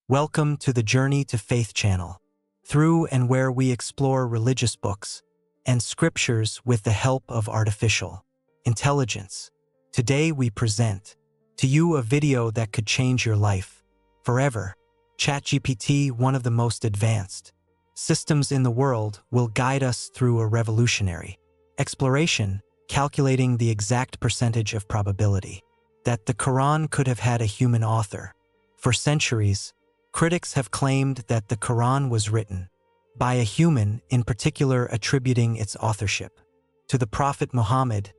Welcome to the Journey to Faith channel, through and where we explore religious books and scriptures with the help of artificial intelligence. Today we present to you a video that could change your life forever. ChatGPT, one of the most advanced systems in the world, will guide us through a revolutionary exploration, calculating the exact percentage of probability that the Quran could have had a human author. For centuries, critics have claimed that the Quran was written by a human, in particular attributing its authorship to the Prophet Muhammad,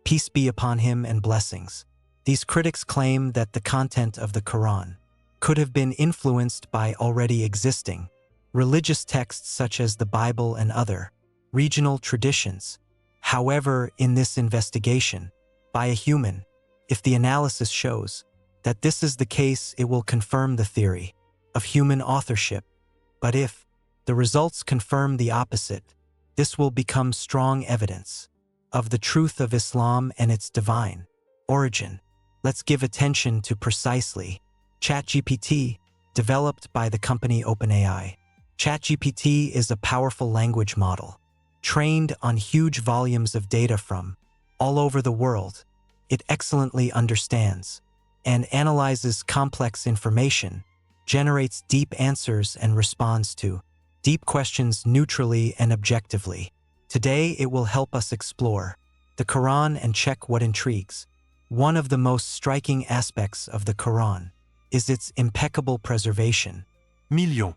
peace be upon him and blessings. These critics claim that the content of the Quran could have been influenced by already existing religious texts such as the Bible and other regional traditions. However, in this investigation by a human, if the analysis shows that this is the case, it will confirm the theory of human authorship. But if the results confirm the opposite, this will become strong evidence of the truth of Islam and its divine origin. Let's give attention to precisely ChatGPT, developed by the company OpenAI. ChatGPT is a powerful language model trained on huge volumes of data from all over the world. It excellently understands and analyzes complex information, generates deep answers, and responds to deep questions neutrally and objectively. Today, it will help us explore the Quran and check what intrigues. One of the most striking aspects of the Quran is its impeccable preservation. Millions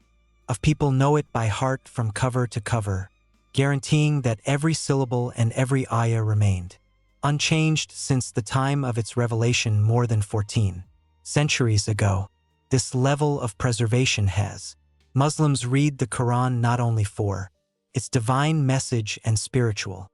of people know it by heart from cover to cover, guaranteeing that every syllable and every ayah remained unchanged since the time of its revelation more than 14 centuries ago. This level of preservation has Muslims read the Quran not only for its divine message and spiritual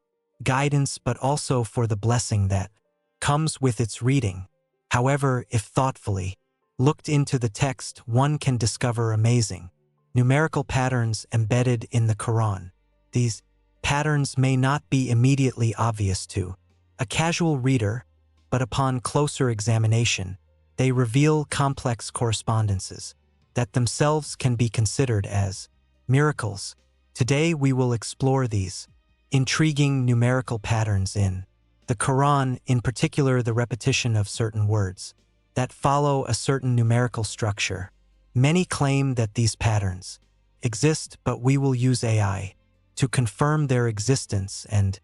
guidance, but also for the blessing that comes with its reading. However, if thoughtfully looked into the text, one can discover amazing numerical patterns embedded in the Quran. These patterns may not be immediately obvious to a casual reader, but upon closer examination, they reveal complex correspondences that themselves can be considered as miracles. Today we will explore these intriguing numerical patterns in the Quran, in particular the repetition of certain words that follow a certain numerical structure. Many claim that these patterns exist, but we will use AI to confirm their existence, and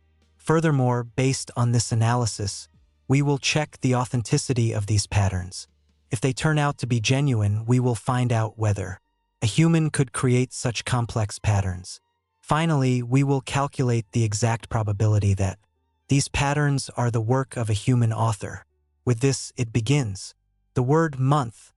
furthermore, based on this analysis, we will check the authenticity of these patterns. If they turn out to be genuine, we will find out whether a human could create such complex patterns. Finally, we will calculate the exact probability that these patterns are the work of a human author. With this, it begins. The word month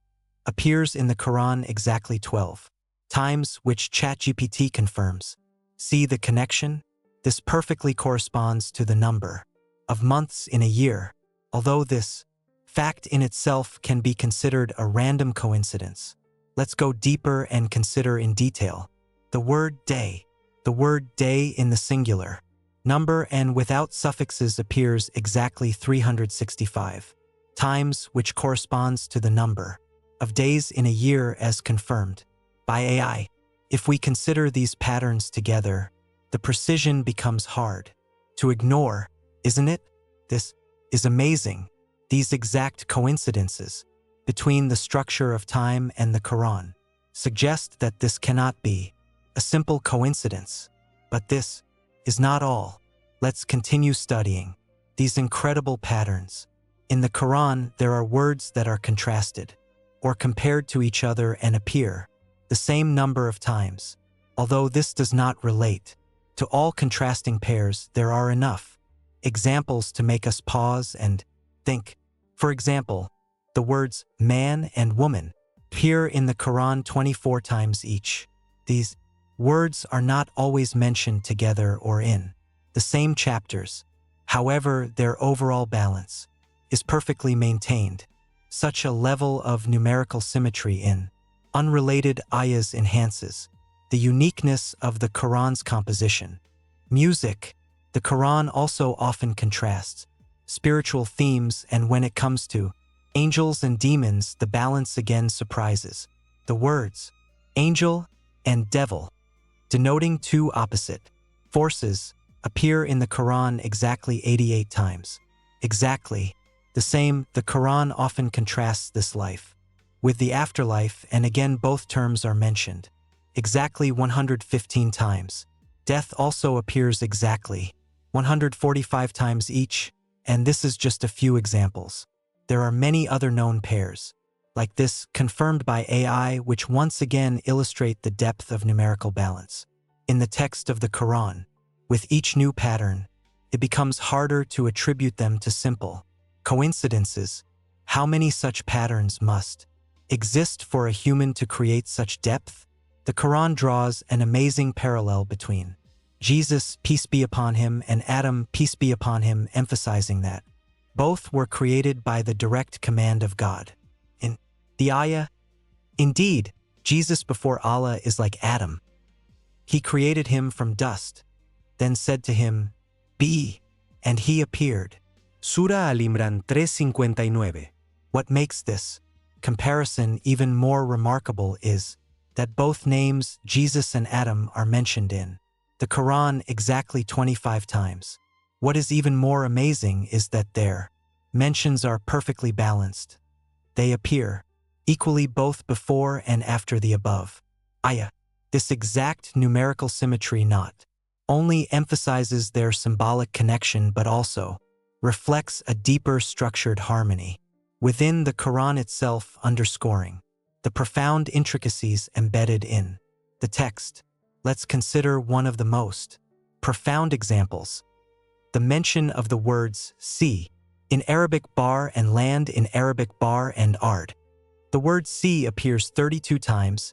appears in the Quran exactly 12 times, which ChatGPT confirms. See the connection? This perfectly corresponds to the number of months in a year. Although this fact in itself can be considered a random coincidence, let's go deeper and consider in detail the word day. The word day in the singular number and without suffixes appears exactly 365 times, which corresponds to the number of days in a year as confirmed by AI. If we consider these patterns together, the precision becomes hard to ignore, isn't it? This is amazing. These exact coincidences between the structure of time and the Quran suggest that this cannot be a simple coincidence. But this is not all. Let's continue studying these incredible patterns. In the Quran, there are words that are contrasted or compared to each other and appear the same number of times. Although this does not relate to all contrasting pairs, there are enough examples to make us pause and think. For example, the words man and woman appear in the Quran 24 times each. These words are not always mentioned together or in the same chapters. However, their overall balance is perfectly maintained. Such a level of numerical symmetry in unrelated ayahs enhances the uniqueness of the Quran's composition. Music. The Quran also often contrasts spiritual themes, and when it comes to angels and demons, the balance again surprises The words angel and devil, denoting two opposite forces, appear in the Quran exactly 88 times. Exactly the same, the Quran often contrasts this life with the afterlife, and again both terms are mentioned exactly 115 times. Death also appears exactly 145 times each, and this is just a few examples. There are many other known pairs like this confirmed by AI, which once again illustrate the depth of numerical balance in the text of the Quran. With each new pattern, it becomes harder to attribute them to simple coincidences. How many such patterns must exist for a human to create such depth? The Quran draws an amazing parallel between Jesus, peace be upon him, and Adam, peace be upon him, emphasizing that both were created by the direct command of God. In the ayah, indeed, Jesus before Allah is like Adam. He created him from dust, then said to him, "Be," and he appeared. Surah Al-Imran 3:59. What makes this comparison even more remarkable is that both names, Jesus and Adam, are mentioned in the Quran exactly 25 times. What is even more amazing is that their mentions are perfectly balanced. They appear equally both before and after the above ayah. This exact numerical symmetry not only emphasizes their symbolic connection but also reflects a deeper structured harmony within the Quran itself, underscoring the profound intricacies embedded in the text. Let's consider one of the most profound examples: the mention of the words sea in Arabic bar and land in Arabic bar and ard. The word sea appears 32 times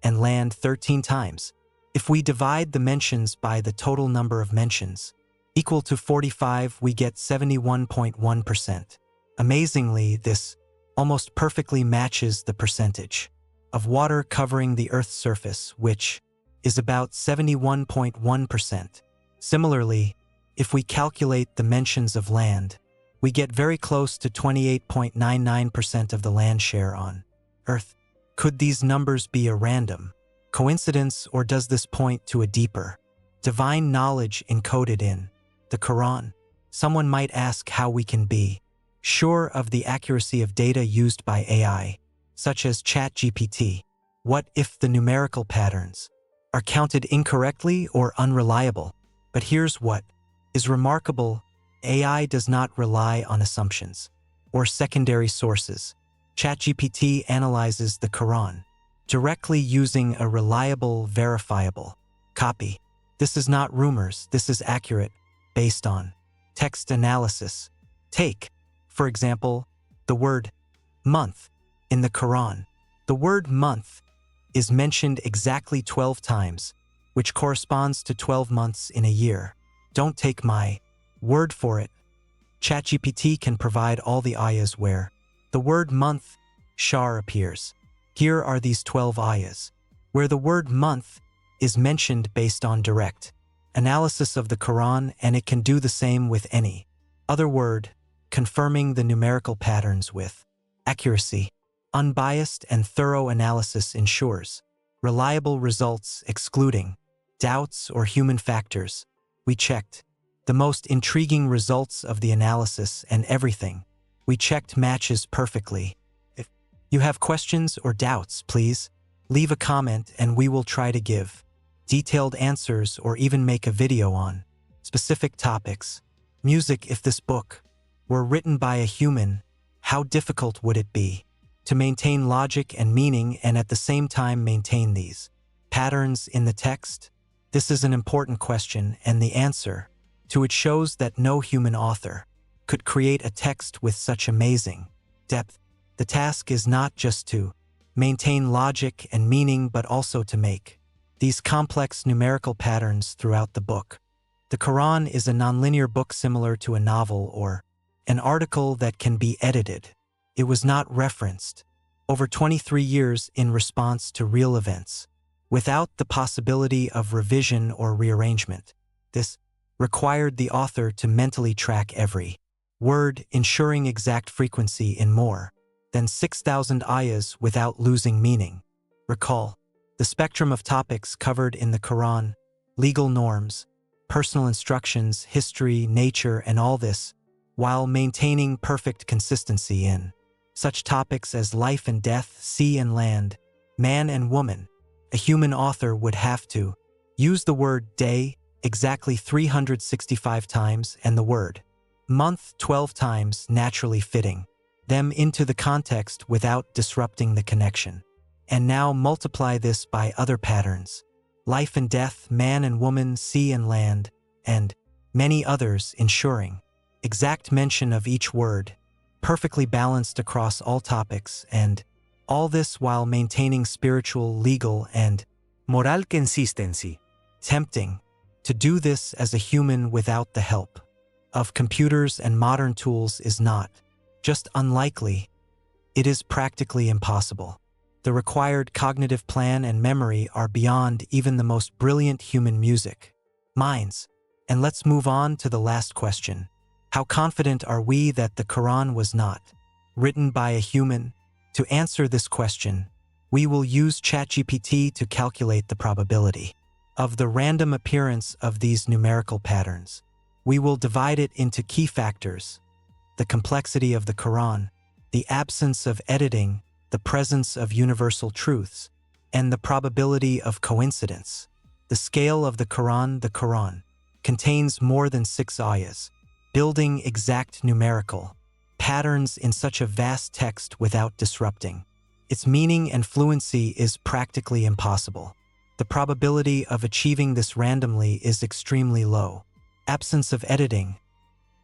and land 13 times. If we divide the mentions by the total number of mentions, equal to 45, we get 71.1%. Amazingly, this almost perfectly matches the percentage of water covering the Earth's surface, which is about 71.1%. Similarly, if we calculate the mentions of land, we get very close to 28.99% of the land share on Earth. Could these numbers be a random coincidence, or does this point to a deeper divine knowledge encoded in the Quran? Someone might ask how we can be sure of the accuracy of data used by AI, such as ChatGPT. What if the numerical patterns are counted incorrectly or unreliable? But here's what is remarkable: AI does not rely on assumptions or secondary sources. ChatGPT analyzes the Quran directly using a reliable, verifiable copy. This is not rumors, this is accurate, based on text analysis. Take, for example, the word month in the Quran. The word month is mentioned exactly 12 times, which corresponds to 12 months in a year. Don't take my word for it. ChatGPT can provide all the ayahs where the word month, shahr, appears. Here are these 12 ayahs where the word month is mentioned based on direct analysis of the Quran, and it can do the same with any other word, confirming the numerical patterns with accuracy. Unbiased and thorough analysis ensures reliable results, excluding doubts or human factors. We checked the most intriguing results of the analysis, and everything we checked matches perfectly. If you have questions or doubts, please leave a comment and we will try to give detailed answers or even make a video on specific topics. Music: if this book were written by a human, how difficult would it be to maintain logic and meaning and at the same time maintain these patterns in the text? This is an important question, and the answer to it shows that no human author could create a text with such amazing depth. The task is not just to maintain logic and meaning, but also to make these complex numerical patterns throughout the book. The Quran is a nonlinear book similar to a novel or an article that can be edited. It was not referenced over 23 years in response to real events, without the possibility of revision or rearrangement. This required the author to mentally track every word, ensuring exact frequency in more than 6,000 ayahs without losing meaning. Recall, the spectrum of topics covered in the Quran, legal norms, personal instructions, history, nature, and all this, while maintaining perfect consistency in such topics as life and death, sea and land, man and woman. A human author would have to use the word day exactly 365 times and the word month 12 times, naturally fitting them into the context without disrupting the connection. And now multiply this by other patterns: life and death, man and woman, sea and land, and many others, ensuring exact mention of each word, perfectly balanced across all topics, and all this while maintaining spiritual, legal, and moral consistency. Tempting to do this as a human without the help of computers and modern tools is not just unlikely, it is practically impossible. The required cognitive plan and memory are beyond even the most brilliant human music minds. And let's move on to the last question. How confident are we that the Quran was not written by a human? To answer this question, we will use ChatGPT to calculate the probability of the random appearance of these numerical patterns. We will divide it into key factors: the complexity of the Quran, the absence of editing, the presence of universal truths, and the probability of coincidence. The scale of the Quran contains more than 6 ayahs, building exact numerical patterns in such a vast text without disrupting its meaning and fluency is practically impossible. The probability of achieving this randomly is extremely low. Absence of editing.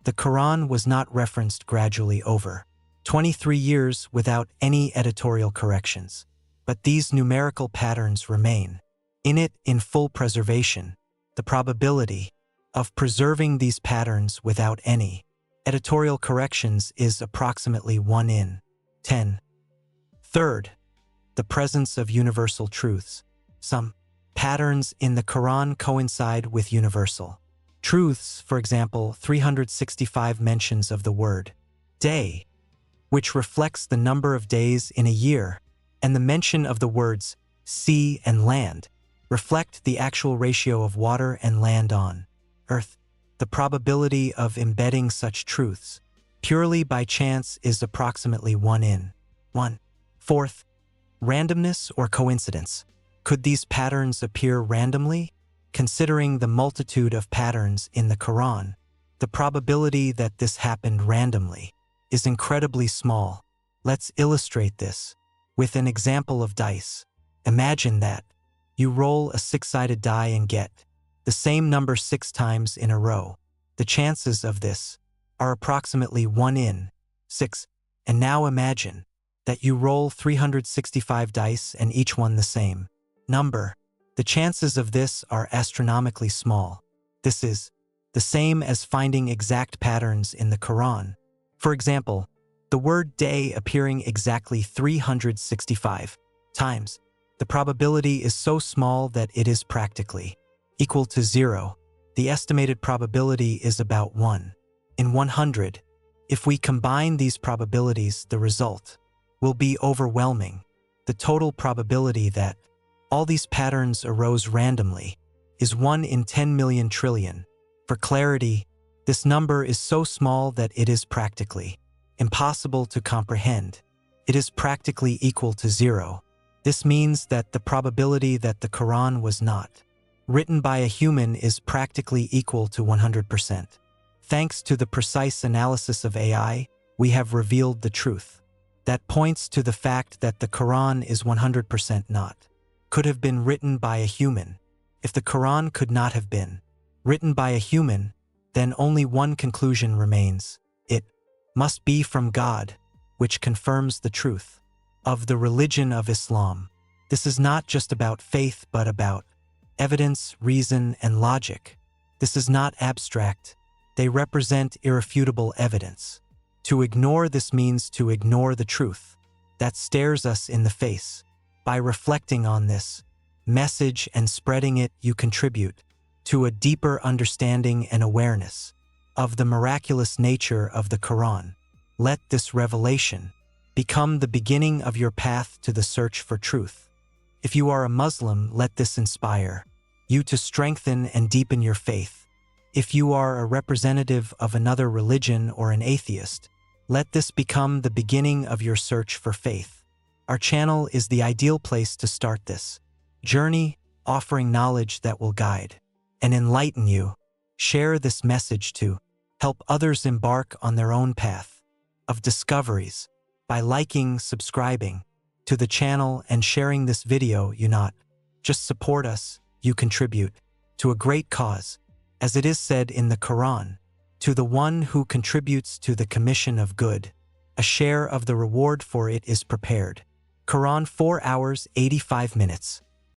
The Quran was not referenced gradually over 23 years without any editorial corrections, but these numerical patterns remain in it in full preservation. The probability of preserving these patterns without any editorial corrections is approximately 1 in 10. Third, the presence of universal truths. Some patterns in the Quran coincide with universal truths, for example, 365 mentions of the word day, which reflects the number of days in a year, and the mention of the words sea and land reflect the actual ratio of water and land on earth. The probability of embedding such truths purely by chance is approximately 1 in 1. Fourth, randomness or coincidence. Could these patterns appear randomly? Considering the multitude of patterns in the Quran, the probability that this happened randomly is incredibly small. Let's illustrate this with an example of dice. Imagine that you roll a 6-sided die and get the same number 6 times in a row. The chances of this are approximately 1 in 6. And now imagine that you roll 365 dice and each one the same number. The chances of this are astronomically small. This is the same as finding exact patterns in the Quran. For example, the word day appearing exactly 365 times. The probability is so small that it is practically equal to 0. The estimated probability is about 1 in 100. If we combine these probabilities, the result will be overwhelming. The total probability that all these patterns arose randomly is 1 in 10 million trillion. For clarity, this number is so small that it is practically impossible to comprehend. It is practically equal to 0. This means that the probability that the Quran was not written by a human is practically equal to 100%. Thanks to the precise analysis of AI, we have revealed the truth that points to the fact that the Quran is 100% not could have been written by a human. If the Quran could not have been written by a human, then only one conclusion remains: it must be from God, which confirms the truth of the religion of Islam. This is not just about faith, but about evidence, reason, and logic. This is not abstract. They represent irrefutable evidence. To ignore this means to ignore the truth that stares us in the face. By reflecting on this message and spreading it, you contribute to a deeper understanding and awareness of the miraculous nature of the Quran. Let this revelation become the beginning of your path to the search for truth. If you are a Muslim, let this inspire you to strengthen and deepen your faith. If you are a representative of another religion or an atheist, let this become the beginning of your search for faith. Our channel is the ideal place to start this journey, offering knowledge that will guide and enlighten you. Share this message to help others embark on their own path of discoveries by liking, subscribing to the channel, and sharing this video. You not just support us, you contribute to a great cause. As it is said in the Quran, to the one who contributes to the commission of good, a share of the reward for it is prepared. Quran 4 hours 85 minutes.